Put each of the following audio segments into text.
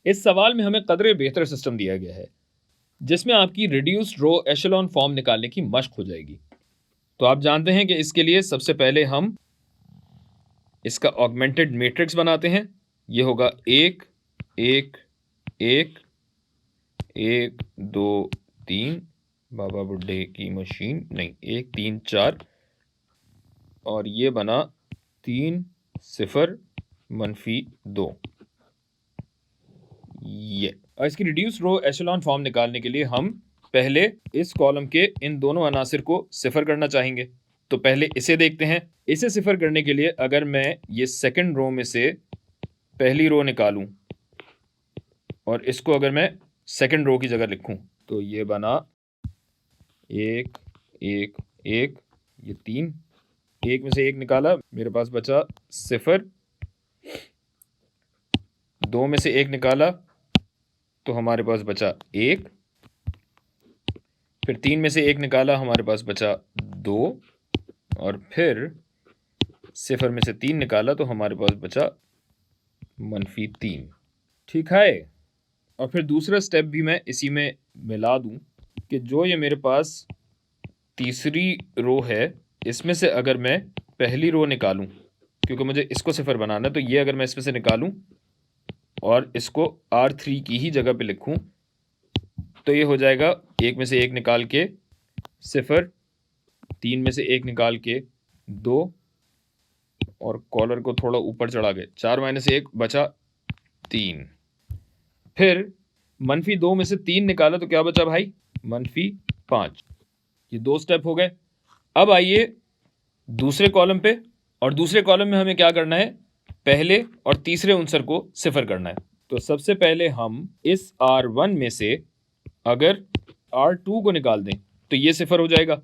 इस सवाल में हमें कदरे बेहतर सिस्टम दिया गया है जिसमें आपकी रिड्यूस्ड रो एशेलॉन फॉर्म निकालने की मशक हो जाएगी। तो आप जानते हैं कि इसके लिए सबसे पहले हम इसका ऑगमेंटेड मैट्रिक्स बनाते हैं। ये होगा 1 1 1 1 2 3, बाबा बुड्ढे की मशीन नहीं, 1 3 4, और ये बना 3 0 -2। ये और इसकी रिड्यूस रो एशेलॉन फॉर्म निकालने के लिए हम पहले इस कॉलम के इन दोनों अनासिर को सिफर करना चाहेंगे। तो पहले इसे देखते हैं। इसे सिफर करने के लिए अगर मैं ये सेकंड रो में से पहली रो निकालूं और इसको अगर मैं सेकंड रो की जगह लिखूं तो ये बना 1 1 1, ये 3, 1 में से 1 निकाला, मेरे पास बचा 0, 2 में से 1 निकाला तो हमारे पास बचा 1, फिर 3 में से 1 निकाला, हमारे पास बचा 2, और फिर 0 में से 3 निकाला तो हमारे पास बचा -3। ठीक है। और फिर दूसरा स्टेप भी मैं इसी में मिला दूं कि जो ये मेरे पास तीसरी रो है इसमें से अगर मैं पहली रो निकालूं, क्योंकि मुझे इसको 0 बनाना है, तो ये अगर मैं इसमें से निकालूं और इसको R3 की ही जगह पे लिखूं तो ये हो जाएगा 1 में से 1 निकाल के 0, 3 में से 1 निकाल के 2, और कॉलर को थोड़ा ऊपर चढ़ा के 4 - 1 बचा 3। फिर -2 में से 3 निकाला तो क्या बचा भाई? -5। ये 2 स्टेप हो गए। अब आइए दूसरे कॉलम पे, और दूसरे कॉलम में हमें क्या करना है? पहले और तीसरे उनसर को 0 करना है। तो सबसे पहले हम इस R1 में से अगर R2 को निकाल दें तो ये 0 हो जाएगा,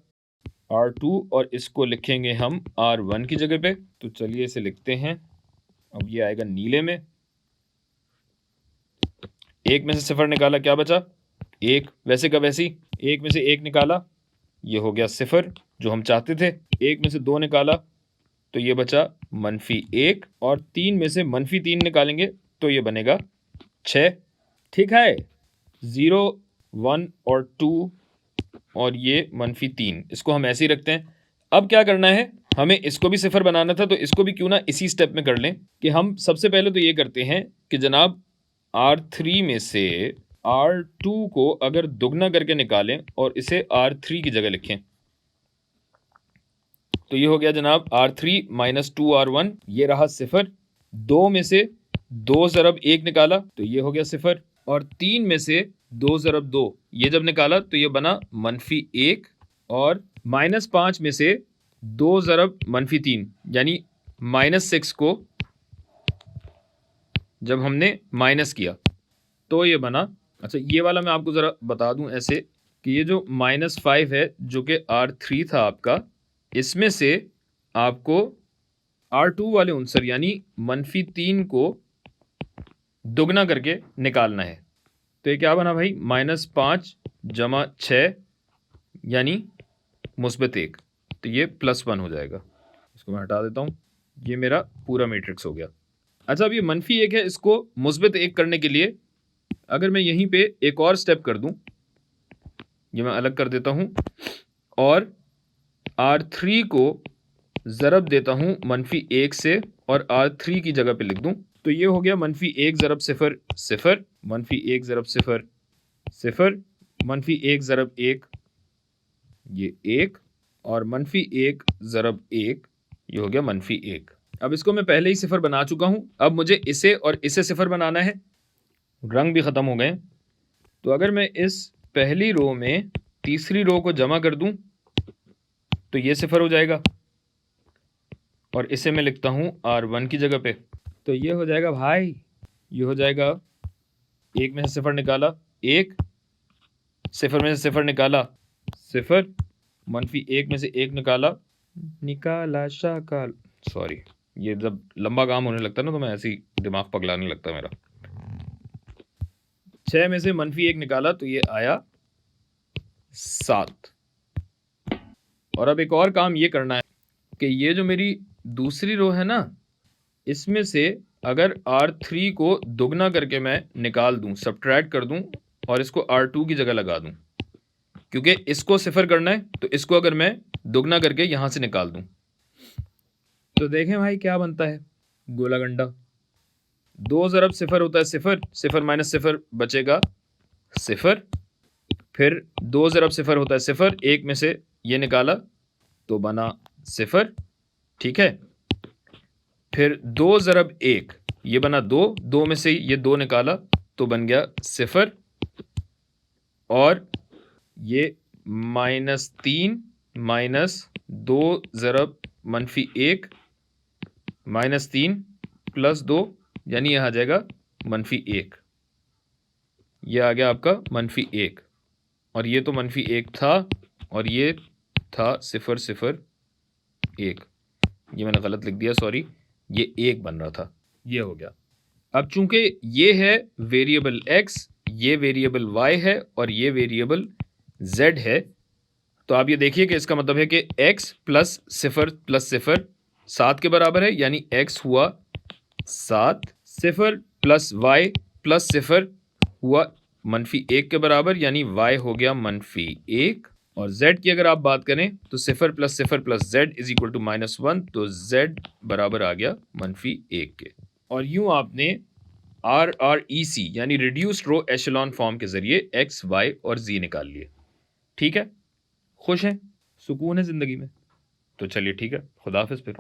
R2, और इसको लिखेंगे हम R1 की जगह पे। तो चलिए इसे लिखते हैं। अब ये आएगा नीले में। 1 में से 0 निकाला, क्या बचा? 1, वैसे का वैसी। 1 में से 1 निकाला, ये हो गया 0 जो हम चाहते थे। 1 में से 2 निकाला तो ये बचा -1, और 3 में से -3 निकालेंगे तो ये बनेगा 6। ठीक है। 0 1 और 2 और ये -3, इसको हम ऐसे ही रखते हैं। अब क्या करना है? हमें इसको भी 0 बनाना था, तो इसको भी क्यों ना इसी स्टेप में कर लें कि हम सबसे पहले तो ये करते हैं कि जनाब R3 में से R2 को अगर दुगना करके निकालें और इसे R3 की जगह लिखें तो ये हो गया जनाब R3 - 2R1, ये रहा 0। 2 में से 2 ज़रब 1 निकाला तो ये हो गया 0, और 3 में से 2 ज़रब 2 ये जब निकाला तो ये बना -1, और -5 में से 2 ज़रब -3 यानी -6 को जब हमने माइनस किया तो ये बना। अच्छा, ये वाला मैं आपको ज़रा बता दूं ऐसे कि ये जो -5 है जो कि R3 था आपका, इसमें से आपको R2 वाले उनसर यानी -3 को दुगना करके निकालना है। तो ये क्या बना भाई? -5 जमा 6 यानी -1, तो ये +1 हो जाएगा। इसको मैं हटा देता हूँ, ये मेरा पूरा मैट्रिक्स हो गया। अच्छा, अब ये -1 है, इसको -1 करने के लिए अगर मैं यहीं पे एक और स्टेप कर दूं, ये मैं अलग कर देता हूं और R3 को ज़रब देता हूं -1 से और R3 की जगह पे लिख दूं तो ये हो गया -1 ज़रब 0 0, -1 ज़रब 0 0, -1 ज़रब 1 ये 1, और -1 ज़रब 1 ये हो गया -1। अब इसको मैं पहले ही 0 बना चुका हूं, अब मुझे इसे और इसे 0 बनाना है। रंग भी ख़त्म हो गए। तो अगर मैं इस पहली रो में तीसरी रो को जमा कर दूं तो ये 0 हो जाएगा, और इसे मैं लिखता हूं R1 की जगह पे। तो ये हो जाएगा भाई, ये हो जाएगा 1 में से 0 निकाला 1, 0 में से 0 निकाला 0, -1 में से 1 निकाला शाकाल। सॉरी, ये जब लंबा काम होने लगता है ना तो मैं ऐसे ही दिमाग पगलाने लगता है मेरा। 6 में से -1 निकाला तो ये आया 7। और अब एक और काम ये करना है कि ये जो मेरी दूसरी रो है ना, इसमें से अगर R3 को दुगना करके मैं निकाल दूं, सब्ट्रैक्ट कर दूं और इसको R2 की जगह लगा दूं, क्योंकि इसको सिफर करना है तो इसको अगर मैं दुगना करके यहां से निकाल दूं तो देखें भाई क्या बनता है, गोला गंडा। 2 ज़रब सिफर होता है सिफर, सिफर माइनस सिफर बचेगा सिफर, फिर 2 ज़रब सिफर होता है सिफर, एक में से ये निकाला तो बना सिफर, ठीक है। फिर 2 ज़रब 1 ये बना 2, 2 में से ये 2 निकाला तो बन गया सिफर, और ये -3 माइनस 2 ज़रब -1 -3 प्लस 2 यानी यह आ जाएगा -1, ये आ गया आपका -1, और ये तो -1 था और ये था 0 0 1, ये मैंने गलत लिख दिया, सॉरी, ये 1 बन रहा था, ये हो गया। अब चूंकि ये है वेरिएबल x, ये वेरिएबल y है और ये वेरिएबल z है, तो आप ये देखिए कि इसका मतलब है कि x प्लस 0 प्लस 0 7 के बराबर है, यानी x हुआ 7, 0 प्लस y प्लस 0 हुआ -1 के बराबर, यानी y हो गया -1, और z की अगर आप बात करें तो 0 plus 0 plus z is equal to -1, तो z बराबर आ गया -1 के। और यूं आपने RREC यानी रिड्यूस्ड रो एशेलॉन फॉर्म के जरिए x, y और z निकाल लिए। ठीक है, खुश हैं, सुकून है जिंदगी में? तो चलिए ठीक है, खुदा हाफिज़ फिर।